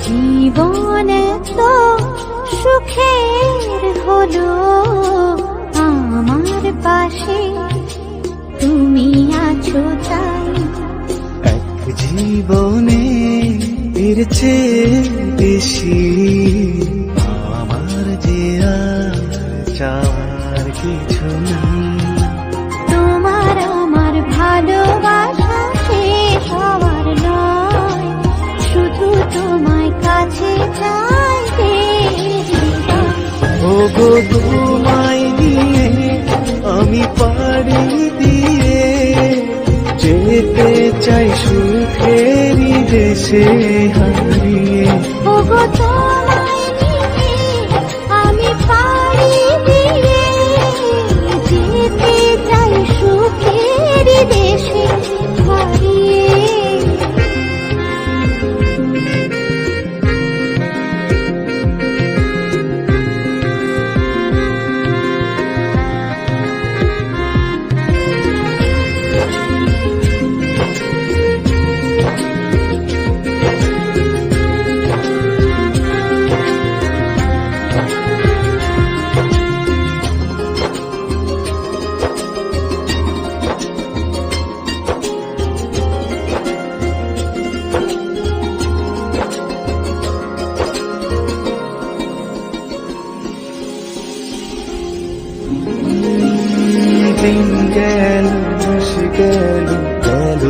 জীবন এত সুখের হলো আমার পাশে তুমি আছো তাই। এক জীবনে এর চেয়ে বেশি আমার যে আর চাওয়ার কিছু নেই। তোমার আমার ভালোবাসা শেষ হওয়ার নয়, শুধু তোমায় কাছে চাইতে। ওগো তোমায় নিয়ে আমি পাড়ি দিয়ে যেতে চাই সুখেরই দেশে হারিয়ে। ওগো তোমায় নিয়ে আমি পাড়ি দিয়ে যেতে চাই সুখের দেশে হারিয়ে। দিন গেল মাস গেল গেল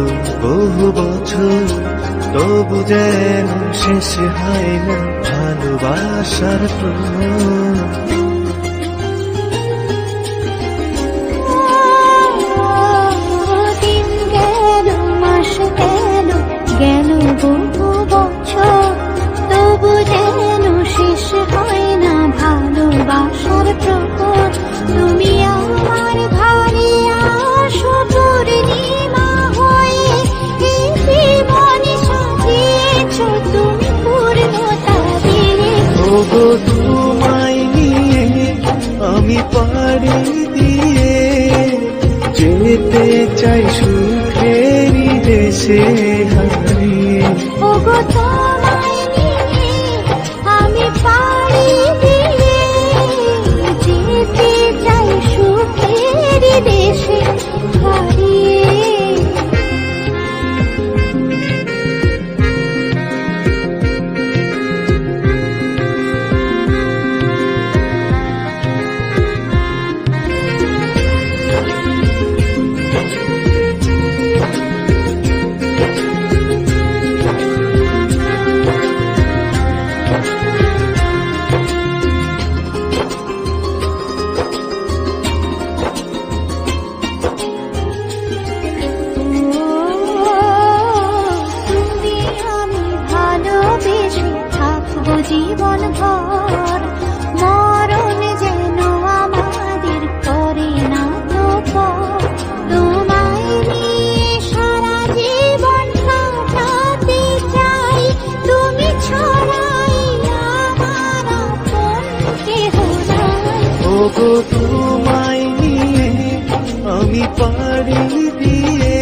বহু বছর, তবু যেন শেষ হয় না ভালোবাসার প্রহর। দিন গেল মাস গেল গেল বহু বছর, তবু যেন শেষ হয় না ভালোবাসার প্রহর। তুমি আমার ঘরে আসো পূর্ণিমা হয়ে, এই জীবনে সাজিয়েছ তুমি পূর্ণতা দিয়ে। ওগো তোমায় নিয়ে আমি পাড়ি দিয়ে যেতে চাই সুখেরই দেশে হারিয়ে। ওগো তোমায় নিয়ে আমি পাড়ি দিয়ে যেতে চাই সুখের দেশে হারিয়ে। তুমি আমি ভালোবেসে থাকবো জীবন ভর, মরণ যেন আমাদের করে না তো পর। তোমায় নিয়ে সারা জীবন কাটাতে চাই, তুমি ছড়াই আমার আপন কেহ নাই। ওগো তোমায় নিয়ে আমি পাড়ি দিয়ে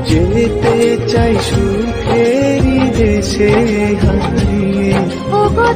যেতে চাই সুখেরই দেশে হারিয়ে। ওগো